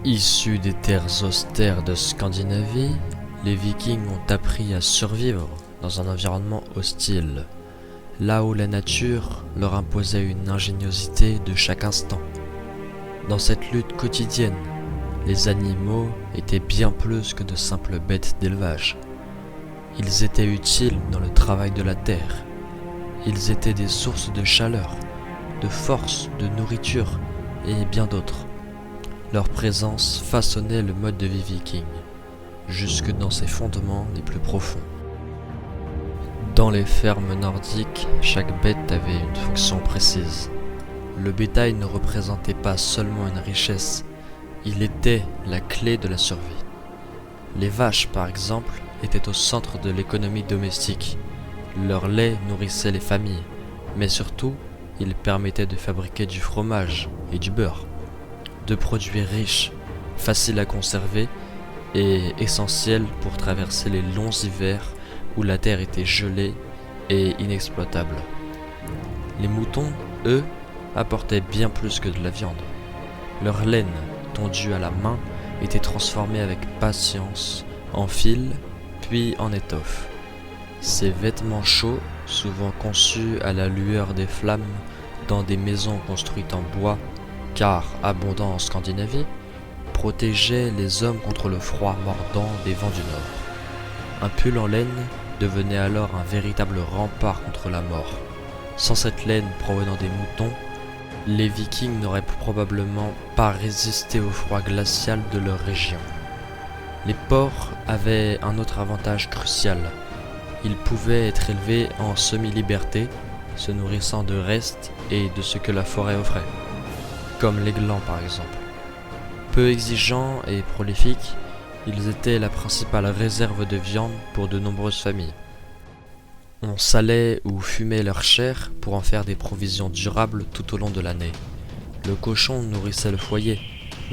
Issus des terres austères de Scandinavie, les Vikings ont appris à survivre dans un environnement hostile, là où la nature leur imposait une ingéniosité de chaque instant. Dans cette lutte quotidienne, les animaux étaient bien plus que de simples bêtes d'élevage. Ils étaient utiles dans le travail de la terre. Ils étaient des sources de chaleur, de force, de nourriture et bien d'autres. Leur présence façonnait le mode de vie viking, jusque dans ses fondements les plus profonds. Dans les fermes nordiques, chaque bête avait une fonction précise. Le bétail ne représentait pas seulement une richesse, il était la clé de la survie. Les vaches, par exemple, étaient au centre de l'économie domestique. Leur lait nourrissait les familles, mais surtout, il permettait de fabriquer du fromage et du beurre. Deux produits riches, faciles à conserver et essentiels pour traverser les longs hivers où la terre était gelée et inexploitable. Les moutons, eux, apportaient bien plus que de la viande. Leur laine, tondue à la main, était transformée avec patience en fil, puis en étoffe. Ces vêtements chauds, souvent conçus à la lueur des flammes dans des maisons construites en bois, car abondant en Scandinavie, protégeaient les hommes contre le froid mordant des vents du nord. Un pull en laine devenait alors un véritable rempart contre la mort. Sans cette laine provenant des moutons, les Vikings n'auraient probablement pas résisté au froid glacial de leur région. Les porcs avaient un autre avantage crucial. Ils pouvaient être élevés en semi-liberté, se nourrissant de restes et de ce que la forêt offrait, comme les glands par exemple. Peu exigeants et prolifiques, ils étaient la principale réserve de viande pour de nombreuses familles. On salait ou fumait leur chair pour en faire des provisions durables tout au long de l'année. Le cochon nourrissait le foyer,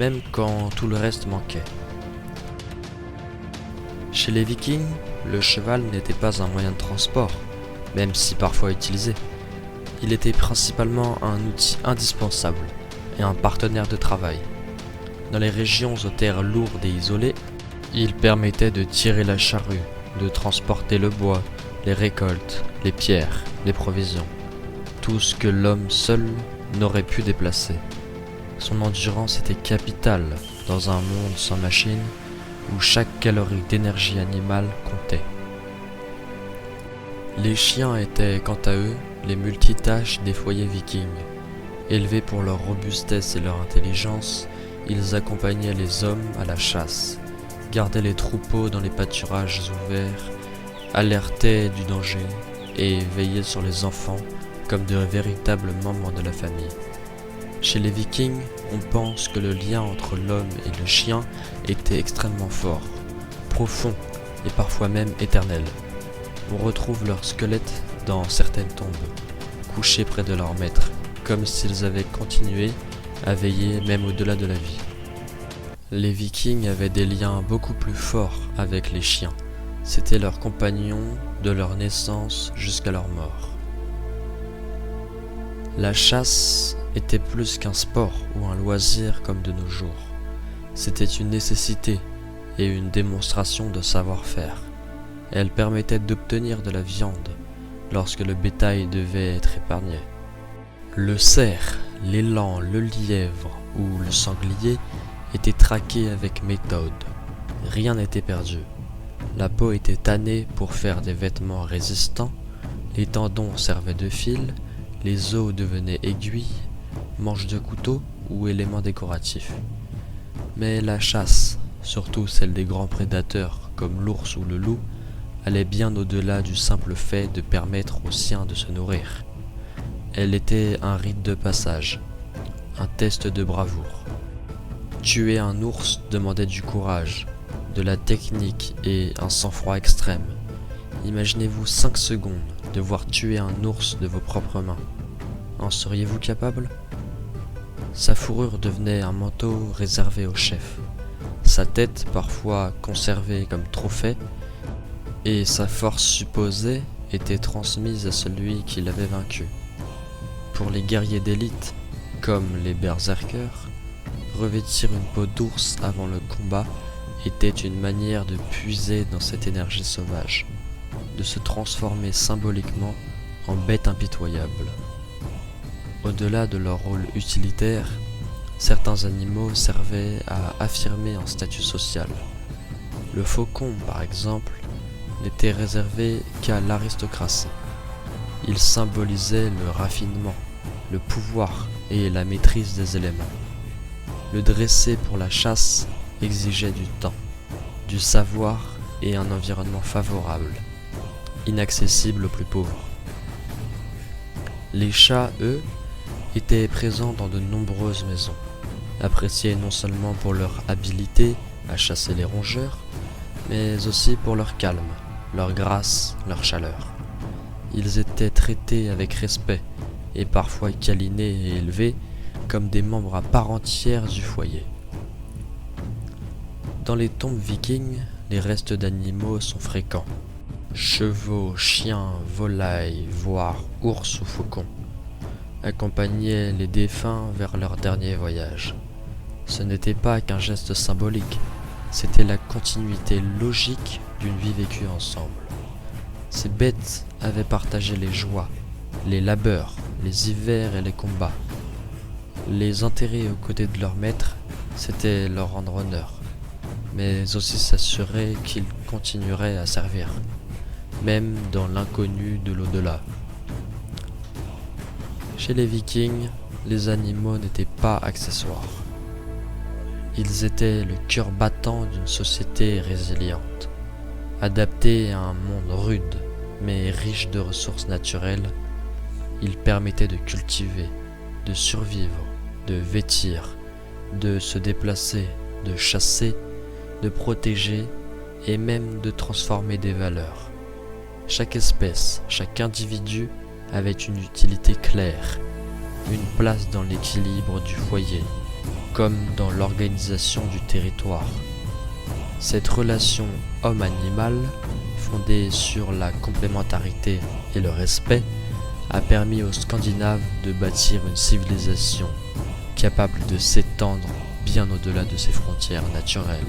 même quand tout le reste manquait. Chez les Vikings, le cheval n'était pas un moyen de transport, même si parfois utilisé. Il était principalement un outil indispensable et un partenaire de travail. Dans les régions aux terres lourdes et isolées, il permettait de tirer la charrue, de transporter le bois, les récoltes, les pierres, les provisions, tout ce que l'homme seul n'aurait pu déplacer. Son endurance était capitale dans un monde sans machine où chaque calorie d'énergie animale comptait. Les chiens étaient quant à eux les multitâches des foyers vikings. Élevés pour leur robustesse et leur intelligence, ils accompagnaient les hommes à la chasse, gardaient les troupeaux dans les pâturages ouverts, alertaient du danger et veillaient sur les enfants comme de véritables membres de la famille. Chez les Vikings, on pense que le lien entre l'homme et le chien était extrêmement fort, profond et parfois même éternel. On retrouve leurs squelettes dans certaines tombes, couchés près de leur maître, comme s'ils avaient continué à veiller même au-delà de la vie. Les Vikings avaient des liens beaucoup plus forts avec les chiens. C'étaient leurs compagnons de leur naissance jusqu'à leur mort. La chasse était plus qu'un sport ou un loisir comme de nos jours. C'était une nécessité et une démonstration de savoir-faire. Elle permettait d'obtenir de la viande lorsque le bétail devait être épargné. Le cerf, l'élan, le lièvre ou le sanglier étaient traqués avec méthode. Rien n'était perdu. La peau était tannée pour faire des vêtements résistants, les tendons servaient de fil, les os devenaient aiguilles, manches de couteau ou éléments décoratifs. Mais la chasse, surtout celle des grands prédateurs comme l'ours ou le loup, allait bien au-delà du simple fait de permettre aux siens de se nourrir. Elle était un rite de passage, un test de bravoure. Tuer un ours demandait du courage, de la technique et un sang-froid extrême. Imaginez-vous 5 secondes devoir tuer un ours de vos propres mains. En seriez-vous capable ? Sa fourrure devenait un manteau réservé au chef, sa tête parfois conservée comme trophée, et sa force supposée était transmise à celui qui l'avait vaincu. Pour les guerriers d'élite, comme les berserkers, revêtir une peau d'ours avant le combat était une manière de puiser dans cette énergie sauvage, de se transformer symboliquement en bête impitoyable. Au-delà de leur rôle utilitaire, certains animaux servaient à affirmer un statut social. Le faucon, par exemple, n'était réservé qu'à l'aristocratie. Il symbolisait le raffinement, le pouvoir et la maîtrise des éléments. Le dresser pour la chasse exigeait du temps, du savoir et un environnement favorable, inaccessible aux plus pauvres. Les chats, eux, étaient présents dans de nombreuses maisons, appréciés non seulement pour leur habileté à chasser les rongeurs, mais aussi pour leur calme, leur grâce, leur chaleur. Ils étaient traités avec respect et parfois câlinés et élevés comme des membres à part entière du foyer. Dans les tombes vikings, les restes d'animaux sont fréquents. Chevaux, chiens, volailles, voire ours ou faucons accompagnaient les défunts vers leur dernier voyage. Ce n'était pas qu'un geste symbolique, c'était la continuité logique d'une vie vécue ensemble. Ces bêtes avaient partagé les joies, les labeurs, les hivers et les combats. Les enterrer aux côtés de leur maître, c'était leur rendre honneur, mais aussi s'assurer qu'ils continueraient à servir, même dans l'inconnu de l'au-delà. Chez les Vikings, les animaux n'étaient pas accessoires. Ils étaient le cœur battant d'une société résiliente, adaptée à un monde rude, mais riche de ressources naturelles. Ils permettaient de cultiver, de survivre, de vêtir, de se déplacer, de chasser, de protéger et même de transformer des valeurs. Chaque espèce, chaque individu avait une utilité claire, une place dans l'équilibre du foyer, comme dans l'organisation du territoire. Cette relation homme-animal, fondée sur la complémentarité et le respect, a permis aux Scandinaves de bâtir une civilisation capable de s'étendre bien au-delà de ses frontières naturelles.